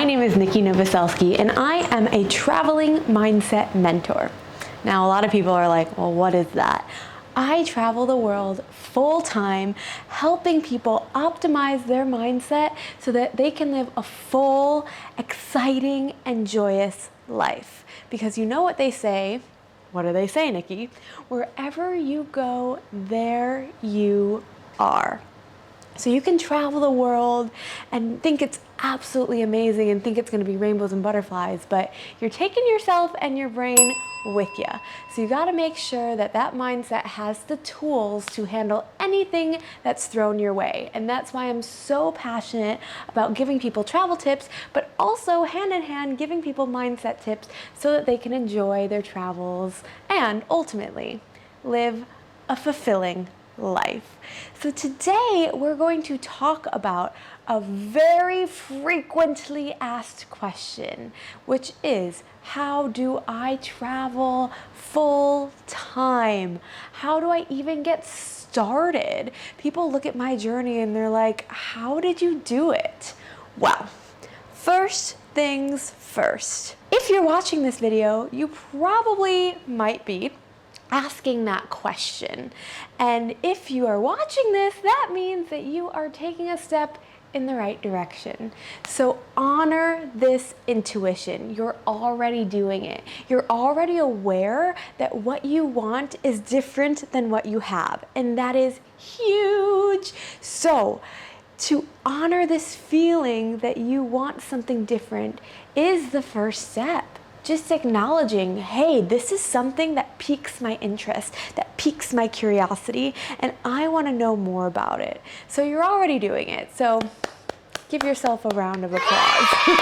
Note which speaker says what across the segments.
Speaker 1: My name is Nikki Novoselsky, and I am a traveling mindset mentor. Now, a lot of people are like, well, what is that? I travel the world full-time, helping people optimize their mindset so that they can live a full, exciting, and joyous life. Because you know what they say. What do they say, Nikki? Wherever you go, there you are. So you can travel the world and think it's absolutely amazing and think it's going to be rainbows and butterflies, but you're taking yourself and your brain with you. So you got to make sure that that mindset has the tools to handle anything that's thrown your way. And that's why I'm so passionate about giving people travel tips, but also hand in hand giving people mindset tips so that they can enjoy their travels and ultimately live a fulfilling life. So today we're going to talk about a very frequently asked question, which is, how do I travel full time? How do I even get started? People look at my journey and they're like, how did you do it? Well, first things first. If you're watching this video, you probably might be asking that question. And if you are watching this, that means that you are taking a step in the right direction. So honor this intuition. You're already doing it. You're already aware that what you want is different than what you have. And that is huge. So to honor this feeling that you want something different is the first step. Just acknowledging, hey, this is something that piques my interest, that piques my curiosity, and I want to know more about it. So you're already doing it. So give yourself a round of applause.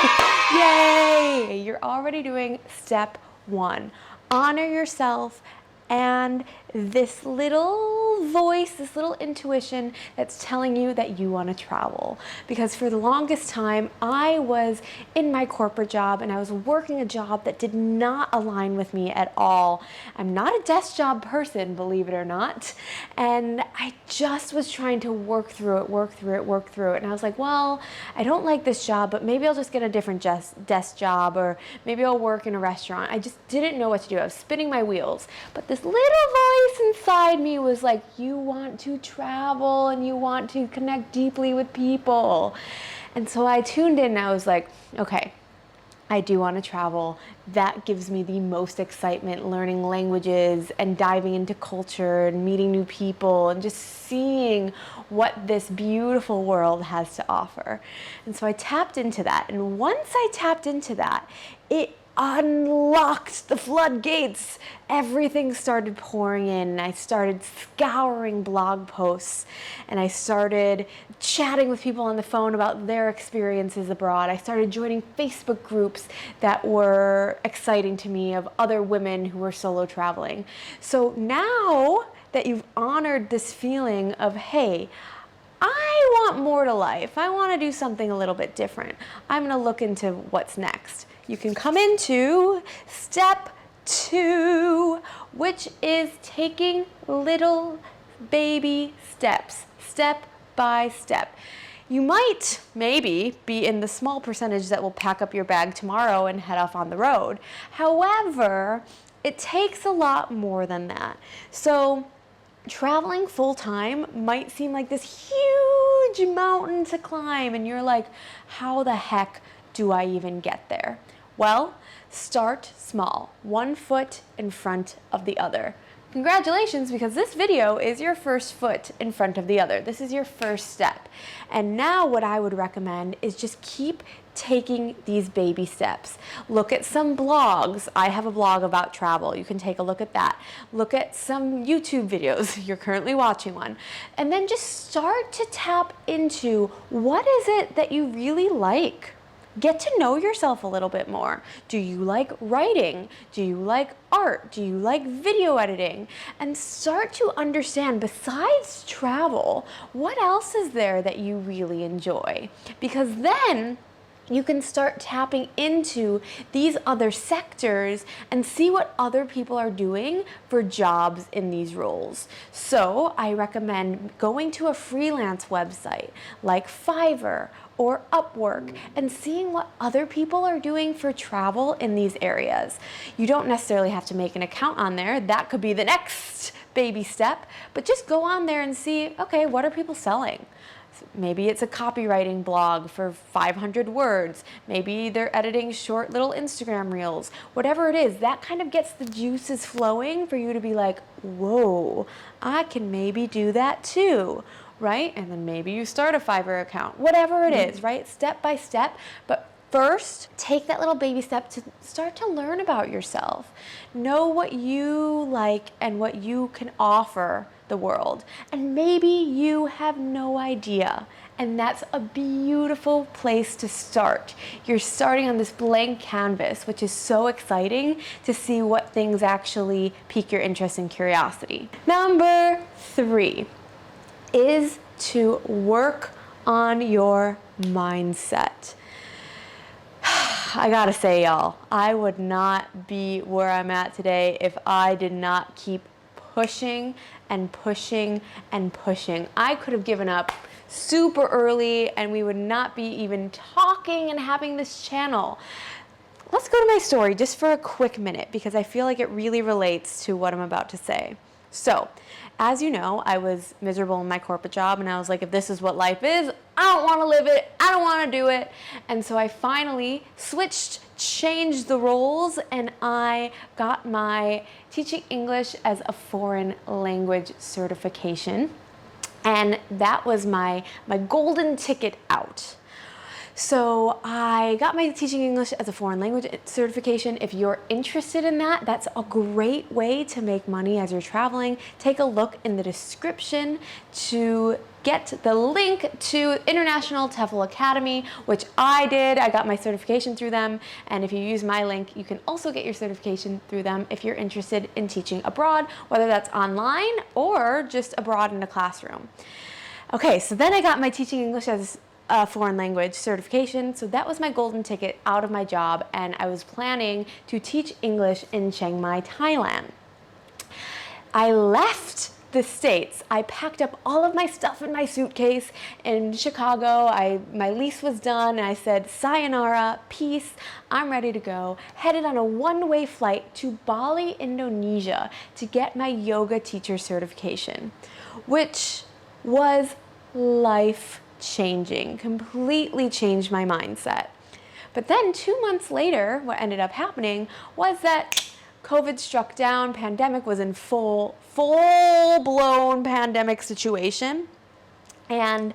Speaker 1: Yay! You're already doing step one. Honor yourself and this little voice, this little intuition that's telling you that you want to travel. Because for the longest time, I was in my corporate job and I was working a job that did not align with me at all. I'm not a desk job person, believe it or not. And I just was trying to work through it. And I was like, well, I don't like this job, but maybe I'll just get a different desk job, or maybe I'll work in a restaurant. I just didn't know what to do. I was spinning my wheels. But this little voice inside me was like, you want to travel and you want to connect deeply with people. And so I tuned in and I was like, okay, I do want to travel. That gives me the most excitement, learning languages and diving into culture and meeting new people and just seeing what this beautiful world has to offer. And so I tapped into that. And once I tapped into that, it unlocked the floodgates. Everything started pouring in. I started scouring blog posts and I started chatting with people on the phone about their experiences abroad. I started joining Facebook groups that were exciting to me of other women who were solo traveling. So now that you've honored this feeling of, hey, I want more to life. I want to do something a little bit different. I'm going to look into what's next. You can come into step two, which is taking little baby steps, step by step. You might, maybe, be in the small percentage that will pack up your bag tomorrow and head off on the road. However, it takes a lot more than that. So traveling full-time might seem like this huge mountain to climb, and you're like, how the heck do I even get there? Well, start small, 1 foot in front of the other. Congratulations, because this video is your first foot in front of the other. This is your first step. And now what I would recommend is just keep taking these baby steps. Look at some blogs. I have a blog about travel. You can take a look at that. Look at some YouTube videos. You're currently watching one. And then just start to tap into what is it that you really like. Get to know yourself a little bit more. Do you like writing? Do you like art? Do you like video editing? And start to understand, besides travel, what else is there that you really enjoy? Because then you can start tapping into these other sectors and see what other people are doing for jobs in these roles. So I recommend going to a freelance website like Fiverr or Upwork and seeing what other people are doing for travel in these areas. You don't necessarily have to make an account on there. That could be the next baby step, but just go on there and see, okay, what are people selling? Maybe it's a copywriting blog for 500 words. Maybe they're editing short little Instagram reels. Whatever it is, that kind of gets the juices flowing for you to be like, whoa, I can maybe do that too, right? And then maybe you start a Fiverr account, whatever it is, right? Step by step. But first, take that little baby step to start to learn about yourself. Know what you like and what you can offer the world. And maybe you have no idea. And that's a beautiful place to start. You're starting on this blank canvas, which is so exciting to see what things actually pique your interest and curiosity. Number 3 is to work on your mindset. I gotta say, y'all, I would not be where I'm at today if I did not keep pushing and pushing and pushing. I could have given up super early and we would not be even talking and having this channel. Let's go to my story just for a quick minute because I feel like it really relates to what I'm about to say. So, as you know, I was miserable in my corporate job and I was like, if this is what life is, I don't want to live it, I don't want to do it. And so I finally changed the roles, and I got my teaching English as a foreign language certification. And that was my golden ticket out. So I got my teaching English as a foreign language certification. If you're interested in that, that's a great way to make money as you're traveling. Take a look in the description to get the link to International TEFL Academy, which I did. I got my certification through them. And if you use my link, you can also get your certification through them if you're interested in teaching abroad, whether that's online or just abroad in a classroom. Okay, so then I got my teaching English as a foreign language certification. So that was my golden ticket out of my job, and I was planning to teach English in Chiang Mai, Thailand. I left the States. I packed up all of my stuff in my suitcase in Chicago. My lease was done, and I said, sayonara, peace, I'm ready to go. Headed on a one-way flight to Bali, Indonesia to get my yoga teacher certification, which was life-changing, completely changed my mindset. But then 2 months later, what ended up happening was that COVID struck down, pandemic was in full-blown pandemic situation, and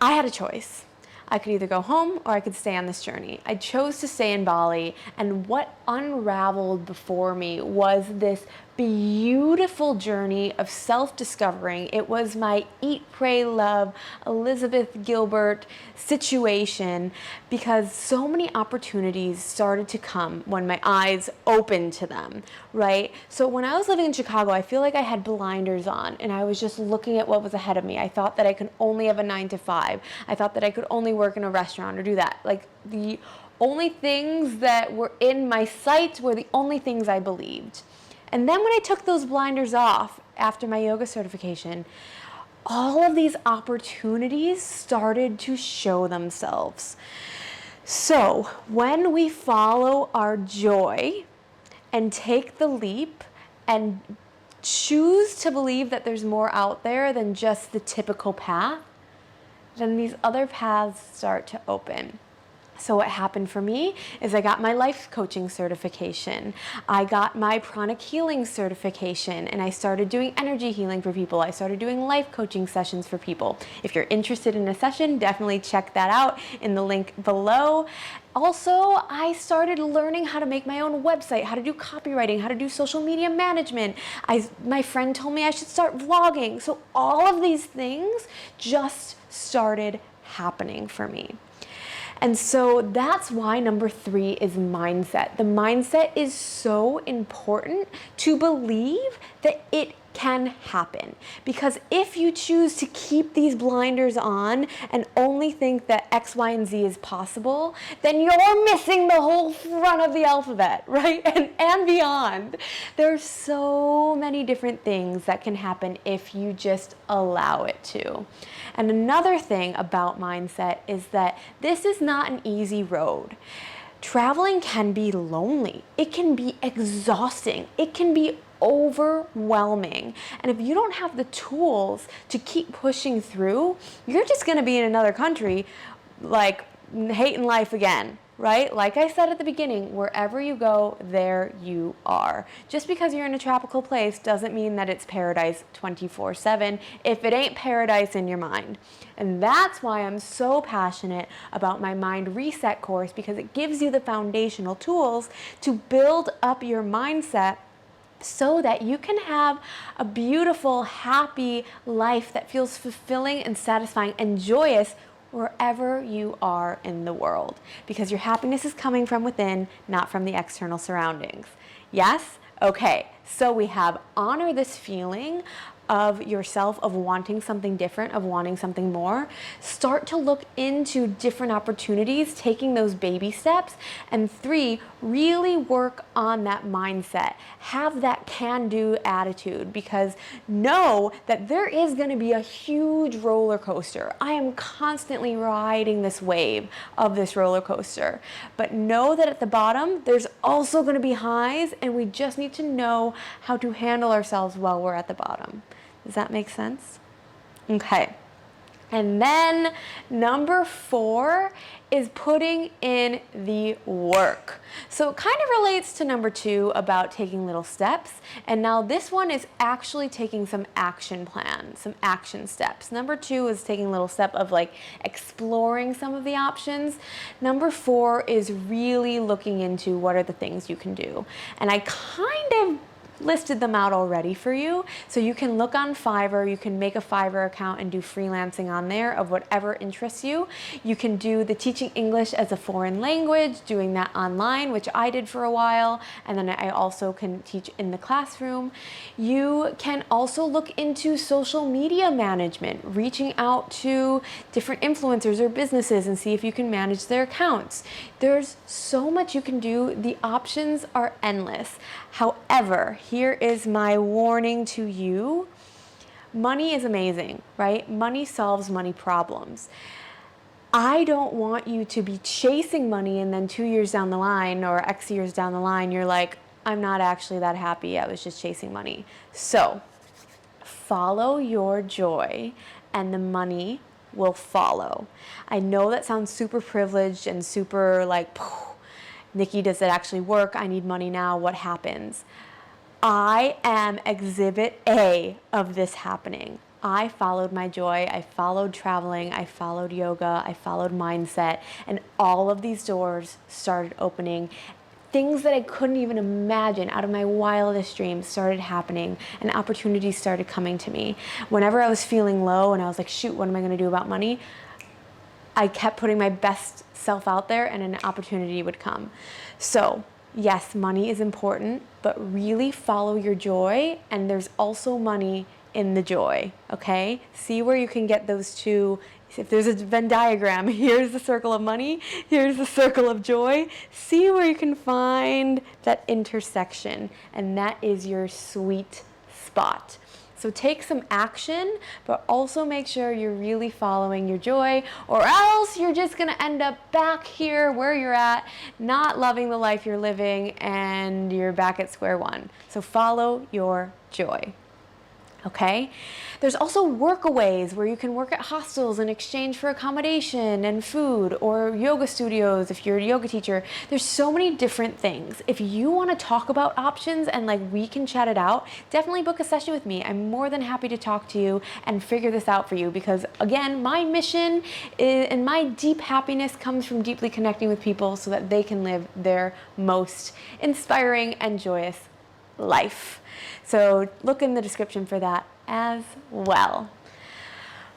Speaker 1: I had a choice. I could either go home or I could stay on this journey. I chose to stay in Bali, and what unraveled before me was this beautiful journey of self-discovering. It was my eat, pray, love, Elizabeth Gilbert situation, because so many opportunities started to come when my eyes opened to them, right? So when I was living in Chicago, I feel like I had blinders on and I was just looking at what was ahead of me. I thought that I could only have a 9 to 5. I thought that I could only work in a restaurant or do that. Like, the only things that were in my sight were the only things I believed. And then when I took those blinders off after my yoga certification, all of these opportunities started to show themselves. So when we follow our joy and take the leap and choose to believe that there's more out there than just the typical path, then these other paths start to open. So what happened for me is I got my life coaching certification. I got my pranic healing certification, and I started doing energy healing for people. I started doing life coaching sessions for people. If you're interested in a session, definitely check that out in the link below. Also, I started learning how to make my own website, how to do copywriting, how to do social media management. My friend told me I should start vlogging. So all of these things just started happening for me. And so that's why number 3 is mindset. The mindset is so important to believe that it can happen. Because if you choose to keep these blinders on and only think that X, Y, and Z is possible, then you're missing the whole front of the alphabet, right? And beyond. There's so many different things that can happen if you just allow it to. And another thing about mindset is that this is not an easy road. Traveling can be lonely. It can be exhausting. It can be overwhelming. And if you don't have the tools to keep pushing through, you're just going to be in another country like hating life again, right? Like I said at the beginning, wherever you go, there you are. Just because you're in a tropical place doesn't mean that it's paradise 24/7 if it ain't paradise in your mind. And that's why I'm so passionate about my Mind Reset course, because it gives you the foundational tools to build up your mindset so that you can have a beautiful, happy life that feels fulfilling and satisfying and joyous wherever you are in the world, because your happiness is coming from within, not from the external surroundings. Yes? Okay, so we have honor this feeling of yourself, of wanting something different, of wanting something more. Start to look into different opportunities, taking those baby steps. And 3, really work on that mindset. Have that can-do attitude, because know that there is going to be a huge roller coaster. I am constantly riding this wave of this roller coaster. But know that at the bottom, there's also going to be highs, and we just need to know how to handle ourselves while we're at the bottom. Does that make sense? Okay. And then number 4 is putting in the work. So it kind of relates to number 2 about taking little steps. And now this one is actually taking some action plans, some action steps. Number 2 is taking a little step of like exploring some of the options. Number 4 is really looking into what are the things you can do. And I kind of listed them out already for you. So you can look on Fiverr, you can make a Fiverr account and do freelancing on there of whatever interests you. You can do the teaching English as a foreign language, doing that online, which I did for a while, and then I also can teach in the classroom. You can also look into social media management, reaching out to different influencers or businesses and see if you can manage their accounts. There's so much you can do. The options are endless. However, here is my warning to you. Money is amazing, right? Money solves money problems. I don't want you to be chasing money and then 2 years down the line or X years down the line, you're like, I'm not actually that happy. I was just chasing money. So follow your joy and the money will follow. I know that sounds super privileged and super like, Nikki, does it actually work? I need money now. What happens? I am exhibit A of this happening. I followed my joy. I followed traveling. I followed yoga. I followed mindset. And all of these doors started opening. Things that I couldn't even imagine out of my wildest dreams started happening, and opportunities started coming to me. Whenever I was feeling low and I was like, shoot, what am I going to do about money? I kept putting my best self out there and an opportunity would come. So yes, money is important, but really follow your joy, and there's also money in the joy, okay? See where you can get those two. If there's a Venn diagram, here's the circle of money, here's the circle of joy. See where you can find that intersection, and that is your sweet spot. So take some action, but also make sure you're really following your joy, or else you're just gonna end up back here where you're at, not loving the life you're living, and you're back at square one. So follow your joy. Okay? There's also workaways where you can work at hostels in exchange for accommodation and food, or yoga studios if you're a yoga teacher. There's so many different things. If you want to talk about options and like we can chat it out, definitely book a session with me. I'm more than happy to talk to you and figure this out for you, because again, my mission and my deep happiness comes from deeply connecting with people so that they can live their most inspiring and joyous life. So look in the description for that as well.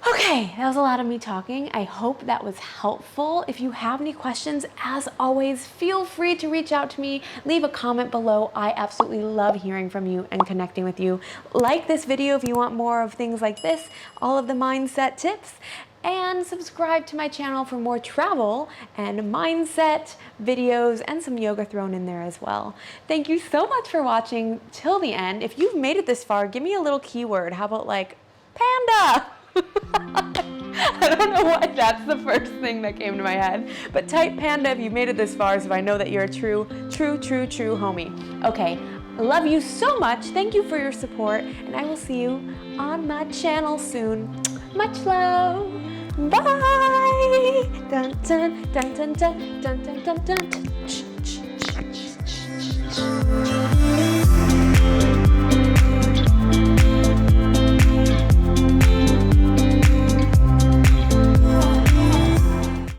Speaker 1: Okay, that was a lot of me talking. I hope that was helpful. If you have any questions, as always, feel free to reach out to me. Leave a comment below. I absolutely love hearing from you and connecting with you. Like this video if you want more of things like this, all of the mindset tips, and subscribe to my channel for more travel and mindset videos and some yoga thrown in there as well. Thank you so much for watching till the end. If you've made it this far, give me a little keyword. How about like panda? I don't know why that's the first thing that came to my head, but type panda if you've made it this far so I know that you're a true homie. Okay, I love you so much. Thank you for your support, and I will see you on my channel soon. Much love. Bye. Dun dun dun dun dun dun dun dun dun.